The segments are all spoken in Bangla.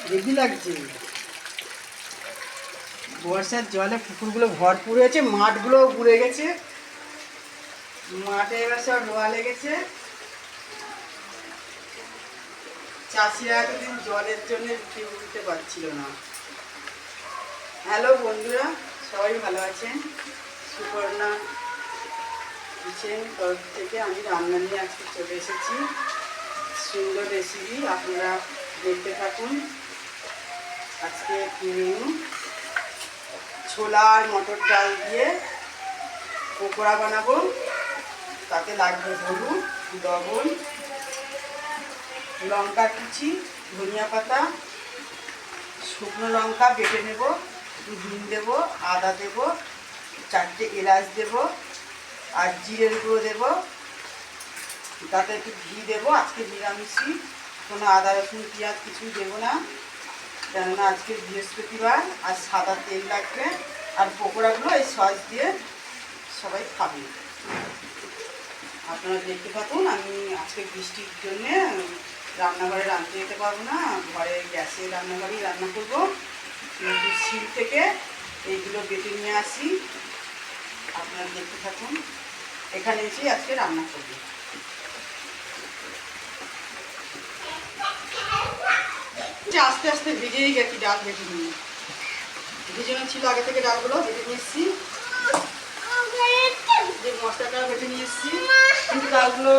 হেভি লাগছে। বর্ষার জলে পুকুরগুলো ভরপুর হয়েছে, মাঠগুলোও পুড়ে গেছে। মাঠে এবার সব রোয়া লেগেছে। চাষিরা এতদিন জলের জন্য রুটি উঠতে পারছিল না। হ্যালো বন্ধুরা, সবাই ভালো আছেন? সুপর্ণা কিচেন তরফ থেকে আমি রান্না নিয়ে আজকে চলে এসেছি। সুন্দর রেসিপি, আপনারা দেখতে থাকুন। আজকে মেনু ছোলা আর মটর ডাল দিয়ে পকোড়া বানাবো। তাতে লাগবে হলুদ, লবণ, লঙ্কা কুচি, ধনিয়া পাতা, শুকনো লঙ্কা বেটে নেব, হিং দেবো, আদা দেবো, 4টে এলাচ দেবো আর জিরের গুঁড়ো দেবো। তাতে একটু ঘি দেবো। আজকে নিরামিষই, কোনো আদা রসুন পেঁয়াজ কিছুই দেবো না, কেননা আজকে বৃহস্পতিবার। আর সাদা তেল লাগবে। আর পকোড়াগুলো এই সস দিয়ে সবাই খাবে। আপনারা দেখতে থাকুন। আমি আজকে বৃষ্টির জন্যে রান্নাঘরে রাঁধতে যেতে পারবো না, ঘরে গ্যাসে রান্নাঘরেই রান্না করবো। কিন্তু শিল থেকে এইগুলো বেটে নিয়ে আসি। আপনারা দেখতে থাকুন। এখানে এসে আজকে রান্না করবো। আস্তে আস্তে ভেজেই গেছি, ডাল ভেজে নিয়ে ভেজানো ছিল আগে থেকে, ডালগুলো ভেজে নিয়ে এসেছি। যে মশলাটা ভেজে নিয়ে এসেছি, কিন্তু ডালগুলো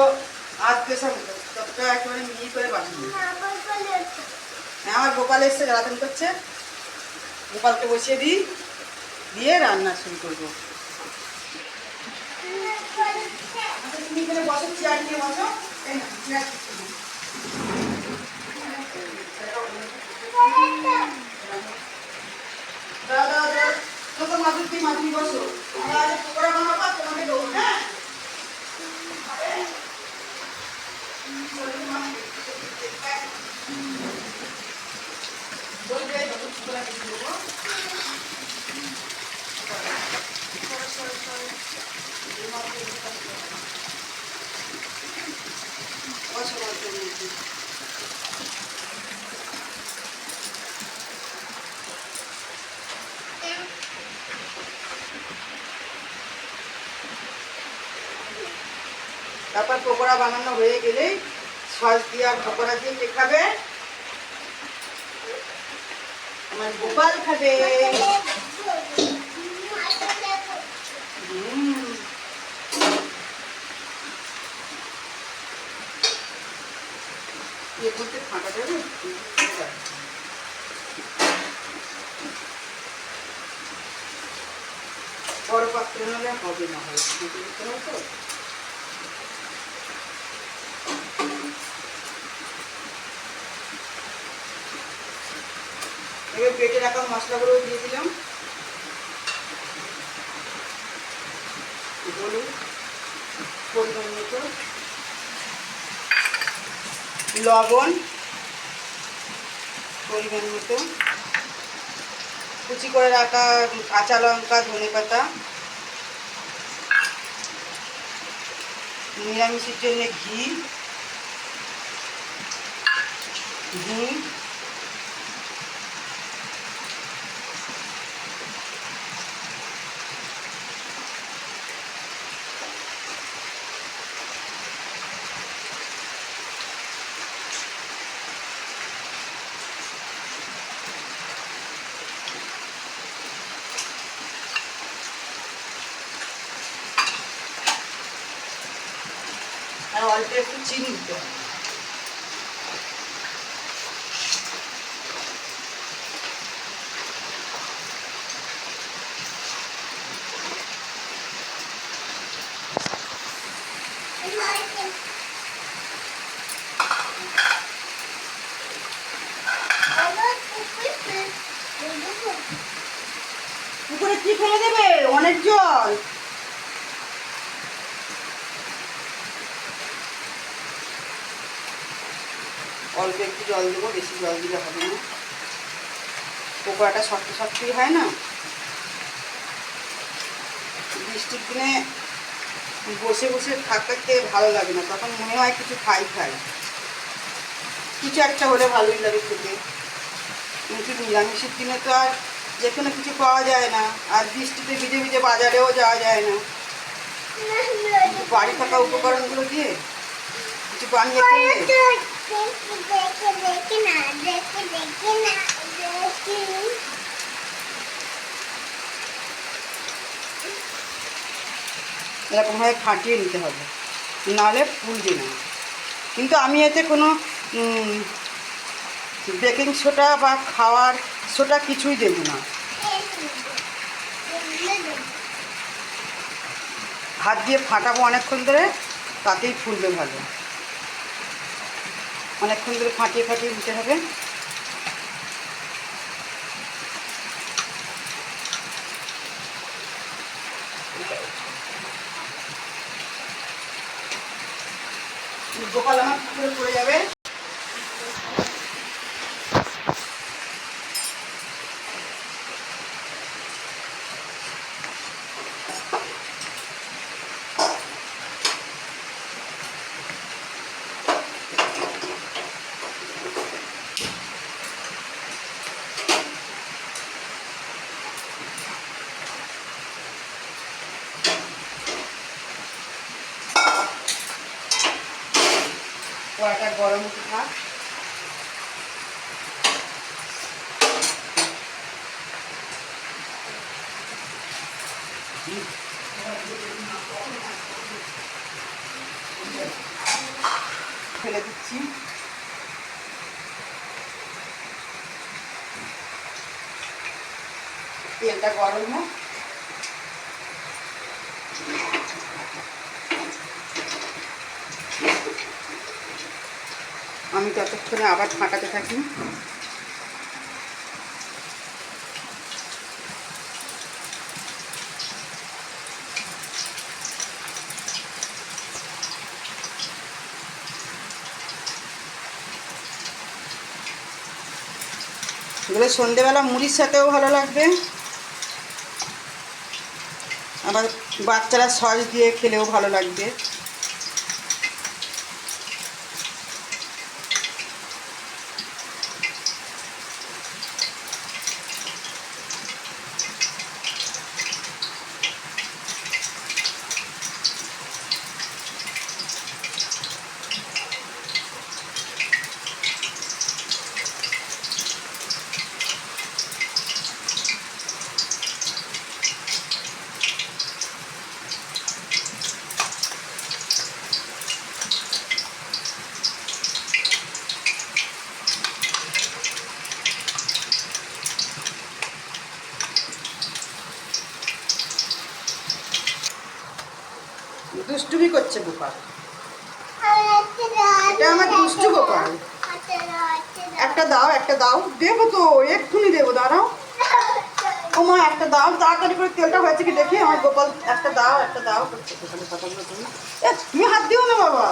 আধ পেশা মতো, ততটা একেবারে মিহি করে বানিয়ে। হ্যাঁ, আমার গোপাল এসছে, জ্বালাতন করছে। গোপালকে বসিয়ে দিই, দিয়ে রান্না শুরু করবো। তুমি এখানে বসো, চেয়ার নিয়ে বসো। মাধুরী বসো, আমরা পকোড়া বানাবো, তোমাকে দেবো। হ্যাঁ, তারপর পকোড়া বানানো হয়ে গেলেই সস দিয়ে আর পকোড়া দিয়ে কে খাবে? আমার গোপাল খাবে। ফাঁকা যাবে, বড় পাত্র হলে হবে না, হয় তো। এবার পেটে রাখা মশলাগুলো দিয়ে দিলাম। হলুদ পরিমাণ মতো, লবণ পরিমাণ মতো, কুচি করে রাখা কাঁচা লঙ্কা, ধনেপাতা, নিরামিষের জন্য ঘি, হিং, আর অল্প একটু চিনি দিতে হবে। পুকুরে কি ফেলে দেবে? অনেক জল। অল্প একটু জল দেবো, বেশি জল দিলে হবে না। পকোড়াটা শক্ত শক্তই হয় না। বৃষ্টির দিনে বসে বসে থাকতে ভালো লাগে না, তখন মনে হয় কিছু খাই। কিছু একটা হলে ভালোই লাগে খেতে। কিন্তু নিরামিষের দিনে তো আর যেখানে কিছু পাওয়া যায় না, আর বৃষ্টিতে ভিজে ভিজে বাজারেও যাওয়া যায় না। বাড়ি থাকা উপকরণগুলো দিয়ে কিছু বানিয়ে খেলে এরকমভাবে ফাটিয়ে নিতে হবে, নাহলে ফুলবে না। কিন্তু আমি এতে কোনো বেকিং সোডা বা খাওয়ার সোডা কিছুই দেব না। হাত দিয়ে ফাটাবো অনেকক্ষণ ধরে, তাতেই ফুলবে ভালো। অনেকক্ষণ ধরে ফাটিয়ে ফাটিয়ে দিতে হবে। গোপাল আমার পুকুরে পড়ে যাবে। কড়াটা গরম হতে থাক। ফেলে দিচ্ছি। তেলটা গরম হোক। আমি ততক্ষণে আবার ফাটাতে থাকি। এগুলো সন্ধেবেলা মুড়ির সাথেও ভালো লাগবে, আবার বাচ্চারা সস দিয়ে খেলেও ভালো লাগবে। দুষ্টুমি করছে গোপাল, এটা আমার দুষ্টু গোপাল। একটা দাও, একটা দাও। দেবো তো, এক্ষুনি দেবো, দাঁড়াও। ও মা, একটা দাও তাড়াতাড়ি করে। তেলটা হয়েছে কি দেখি। আমার গোপাল একটা দাও, একটা দাও করছে গোপালের কথাগুলো। তুমি হাত দিও না বাবা,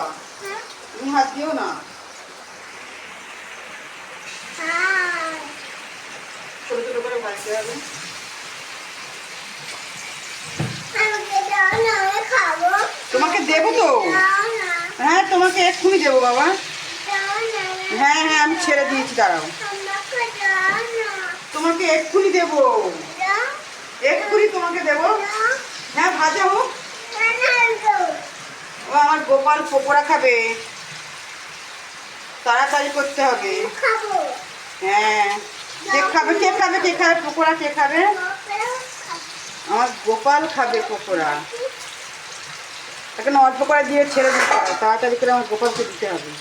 তুমি হাত দিও না। ছোটো ছোটো করে ভাজতে হবে। তোমাকে দেবো তো, হ্যাঁ তোমাকে এক্ষুনি দেবো বাবা। হ্যাঁ হ্যাঁ আমি ছেড়ে দিয়েছি, দাঁড়াও। তোমাকে এক্ষুনি দেবো, এক্ষুনি তোমাকে দেবো। হ্যাঁ ভাজা হোক। ও আমার গোপাল পকোড়া খাবে, তাড়াতাড়ি করতে হবে। হ্যাঁ, কে খাবে, কে খাবে, কে খাবে পকোড়া, কে খাবে? আমার গোপাল খাবে পকোড়া। এখন অল্প করে দিয়ে ছেড়ে দিতে হবে, তাড়াতাড়ি করে আমার গোপালকে দিতে হবে।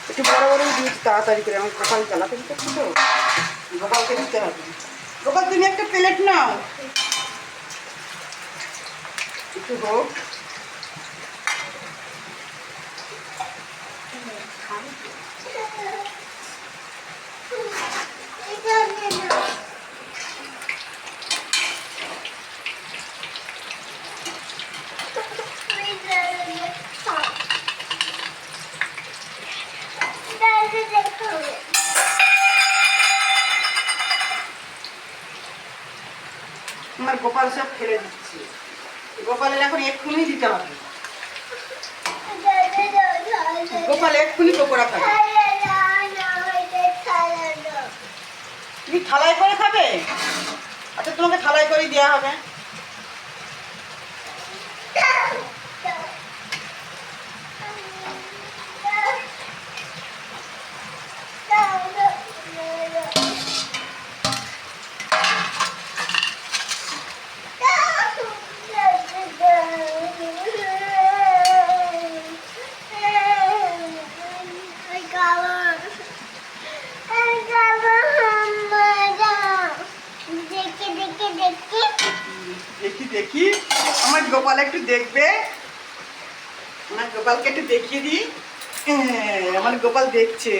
একটু বড় বড়ই দিয়েছি তাড়াতাড়ি করে, আমার গোপাল জ্বালাতে করছি তো, গোপালকে দিতে হবে। গোপাল তুমি একটা প্লেট নাও, একটু হোক। আমার গোপাল সব ফেলে দিচ্ছি। গোপালের এখন এক্ষুনি দিতে হবে। গোপাল এক্ষুনি পকোড়া খাবে। তুমি থালায় করে খাবে? আচ্ছা, তোমাকে থালায় করেই দেওয়া হবে। দেখি দেখি আমার গোপাল একটু দেখবে, আমার গোপালকে একটু দেখিয়ে দিই। আমার গোপাল দেখছে।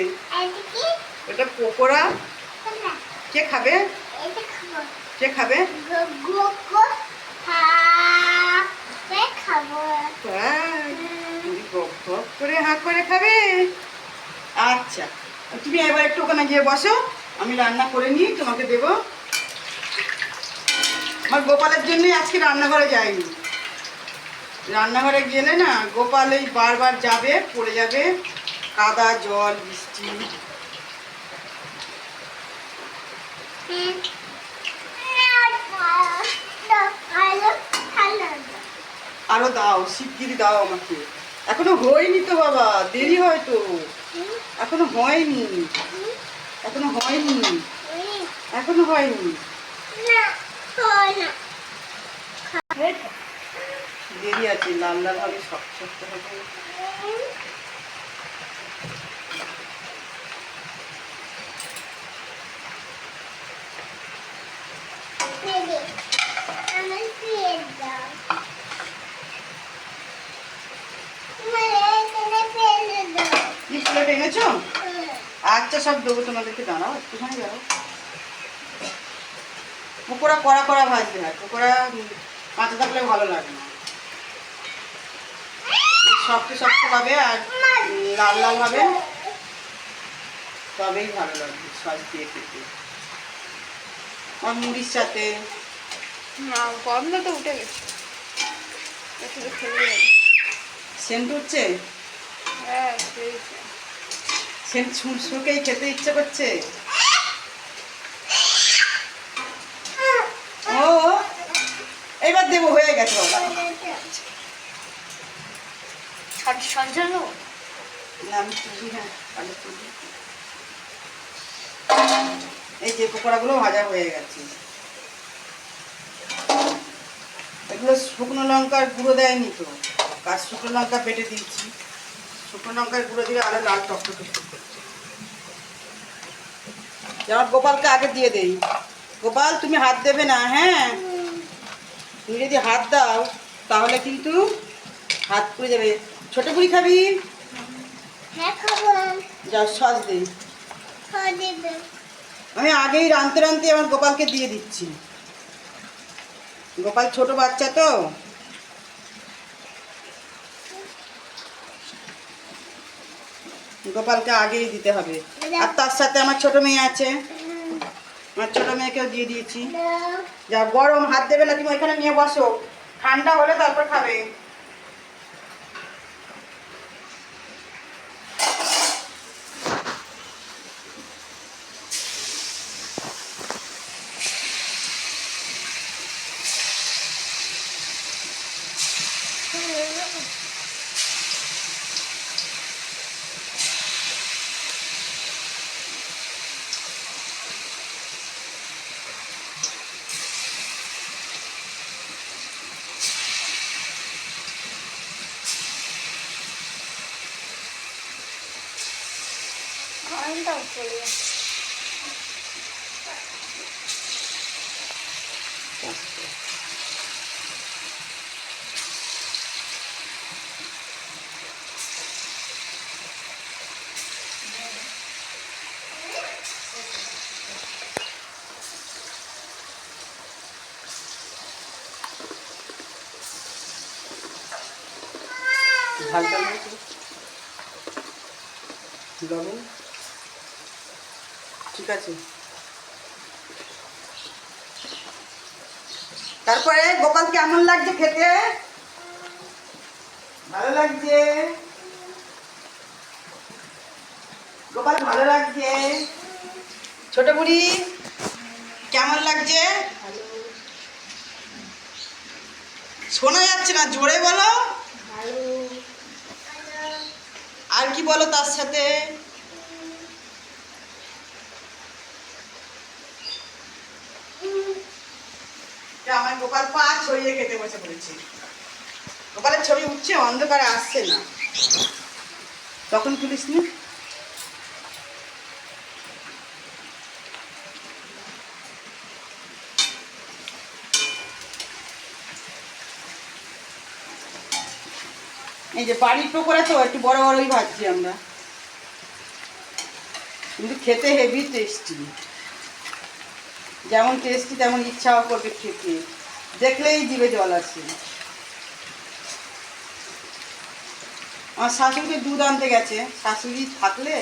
এটা পকোড়া। কে খাবে? কে খাবে? করে হাঁ করে খাবে। আচ্ছা, তুমি এবার একটু ওখানে গিয়ে বসো, আমি রান্না করে নিই, তোমাকে দেবো। আমার গোপালের জন্যই আজকে রান্নাঘরে যাইনি। রান্নাঘরে গেলে না গোপাল এই বারবার যাবে, পড়ে যাবে, কাদা জল বৃষ্টি। আরো দাও, শিগগিরি দাও আমাকে। এখনো হয়নি তো বাবা, দেরি হয় তো, এখনো হয়নি, এখনো হয়নি, এখনো হয়নি, দেরি আছে। লাল লাল হবে, শক্ত শক্ত হবে। এনেছো? আচ্ছা, সব দেবো তোমাদেরকে, দাঁড়াও একটুখানি, দাঁড়াও। পকোড়া কড়া কড়া ভাজবে না, পকোড়া কাঁচা থাকলে ভালো লাগে না। শক্ত শক্ত হবে আর লাল লাল হবে, তবেই ভালো লাগবে সস দিয়ে খেতে। আর মুড়ির সাথে। গন্ধ তো উঠে গেছে, সেন্ট উঠছে। হ্যাঁ, সেন্ট শুকেই খেতে ইচ্ছে করছে। ও এবার দেবো, হয়ে গেছে বাবা। এই যে পকোড়াগুলো ভাজা হয়ে গেছে। এগুলো শুকনো লঙ্কার গুঁড়ো দেয়নি তো, কাজ শুকনো লঙ্কা বেটে দিয়েছি। শুকনো লঙ্কার গুঁড়ো দিয়ে আরো লাল টকটকে করছে। যেমন গোপালকে আগে দিয়ে দেই। গোপাল, তুমি হাত দেবে না, হ্যাঁ? তুমি যদি হাত দাও তাহলে কিন্তু হাত পুড়ে যাবে। ছোট বুড়ি খাবি? যাও, সস দিই। আমি আগেই রাঁধতে রাঁধতে আমার গোপালকে দিয়ে দিচ্ছি। গোপাল ছোট বাচ্চা তো, গোপালকে আগেই দিতে হবে। আর তার সাথে আমার ছোট মেয়ে আছে, আমার ছোট মেয়েকেও দিয়ে দিয়েছি। যা গরম, হাত দেবে না, তুমি ওইখানে নিয়ে বসো, ঠান্ডা হলে তারপর খাবে। ঝালটা লবণ ঠিক আছে। তারপরে গোপাল কেমন লাগছে খেতে? ভালো লাগছে? গোপাল ভালো লাগছে। ছোট বুড়ি কেমন লাগছে? শোনা যাচ্ছে না, জোরে বলো। আর কি বলো তার সাথে? আমার গোপাল পা ছড়িয়ে খেতে বসে পড়েছে। গোপালের ছবি উঠছে, অন্ধকারে আসছে না, তখন তুলিস নি। এই যে বাড়ির পকোড়া তো একটু বড় বড়ই ভাজছি আমরা, কিন্তু খেতে হেভি টেস্টি। যেমন টেস্টি তেমন ইচ্ছাও করবে খেতে, দেখলেই জিভে জল আসে। আমার শাশুড়িকে দুধ আনতে গেছে, শাশুড়ি থাকলে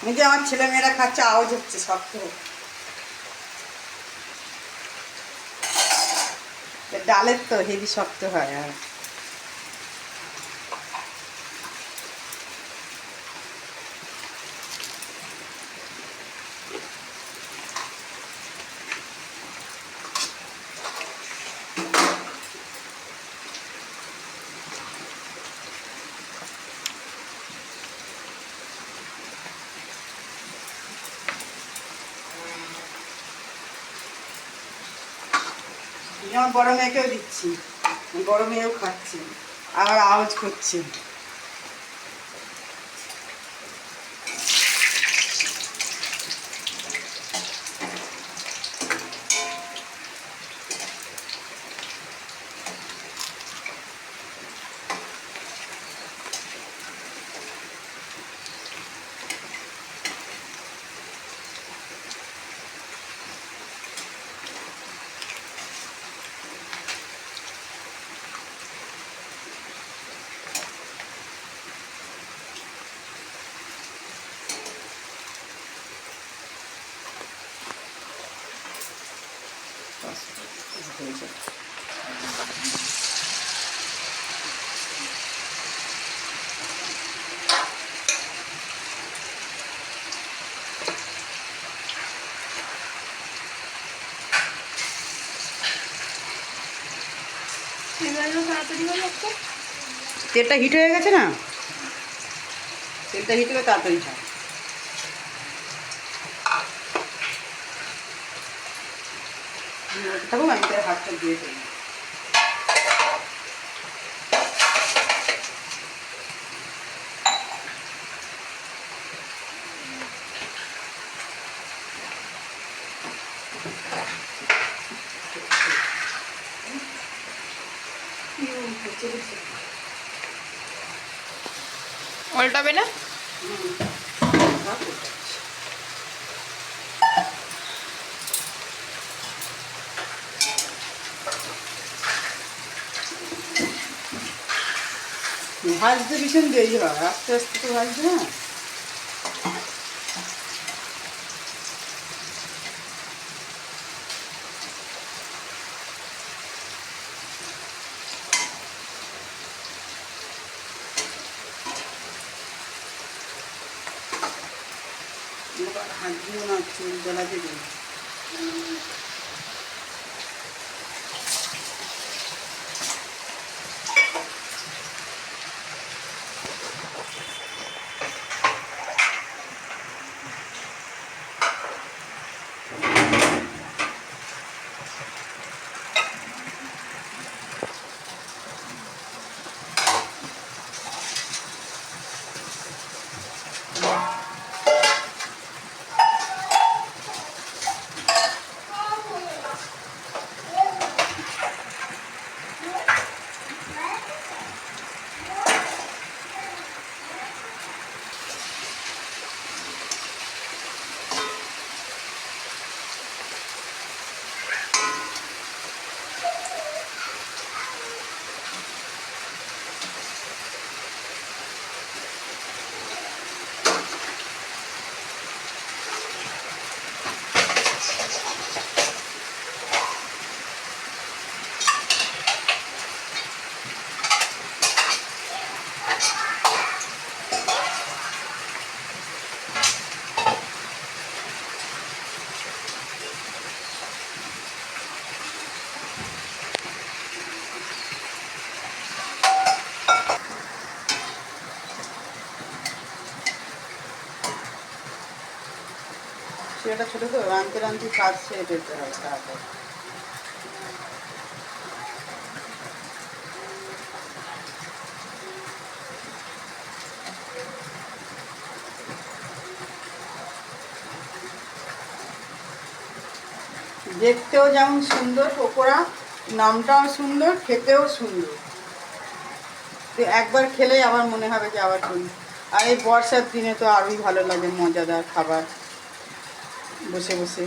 এই যে আমার ছেলেমেয়েরা খাচ্ছে, আওয়াজ হচ্ছে শক্ত। ডালের তো হেভি শক্ত হয়। আর আমার বড় মেয়েকেও দিচ্ছি, বড় মেয়েও খাচ্ছে, আবার আওয়াজ করছে। তেলটা হিট হয়ে গেছে না, তেলটা হিট হলে তাড়াতাড়ি হয়। থাকুক, আমি তার হাতটা দিয়ে ফেলি। উল্টাবে না? ভাজতে ভীষণ দেরি হয়, আস্তে আস্তে তো ভাজবে না। হাত দিও না, চুল জ্বালা দেবে। ছেলেটা ছোটো তো, রাঁধতে রাঁধতে কাজ সেরে ফেলতে হবে তাড়াতাড়ি। দেখতেও যেমন সুন্দর পকোড়া, নামটাও সুন্দর, খেতেও সুন্দর। তো একবার খেলেই আবার মনে হবে যে আবার করি। আর এই বর্ষার দিনে তো আরোই ভালো লাগে, মজাদার খাবার বসে বসে।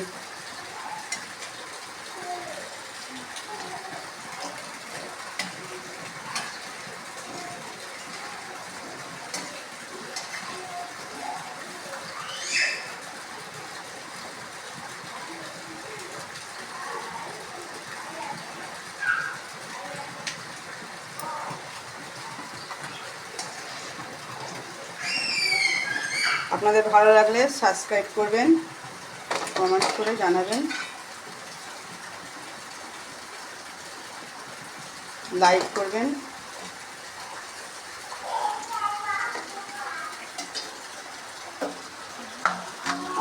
আপনাদের ভালো লাগলে সাবস্ক্রাইব করবেন, কমেন্ট করে জানাবেন, লাইক করবেন।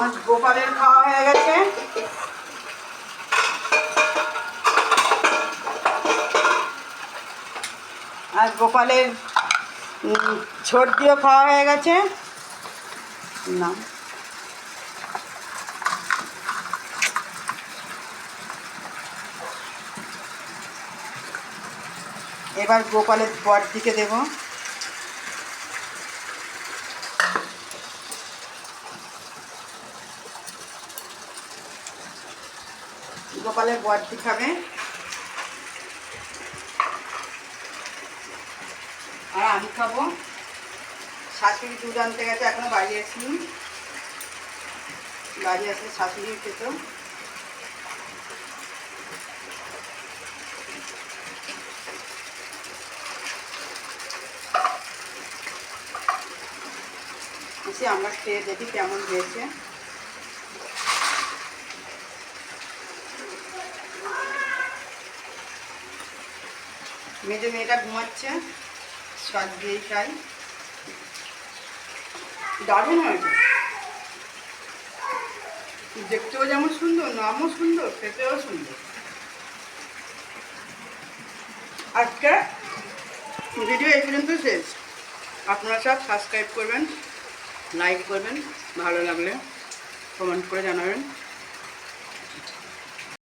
আজ গোপালের খাওয়া হয়ে গেছে। আর গোপালের ছোট দিয়েও খাওয়া হয়ে গেছে না। এবার গোপালের বর দিকে দেব। গোপালের বরটি খাবে, আর আমি খাবো। শাশুড়ি দুধ আনতে গেছে, এখনো বাড়ি আসিনি। বাড়ি আসলে শাশুড়ি খেত। এসে আমরা খেয়ে দেখি কেমন হয়েছে। মেজে মেয়েটা ঘুমাচ্ছে, সব দিয়েই খাই। দারুণ হয়েছে, দেখতেও যেমন সুন্দর, নামও সুন্দর, খেতেও সুন্দর। আজকে ভিডিও এই পর্যন্ত শেষ। আপনারা সব সাবস্ক্রাইব করবেন, লাইক করবেন, ভালো লাগলে কমেন্ট করে জানাবেন।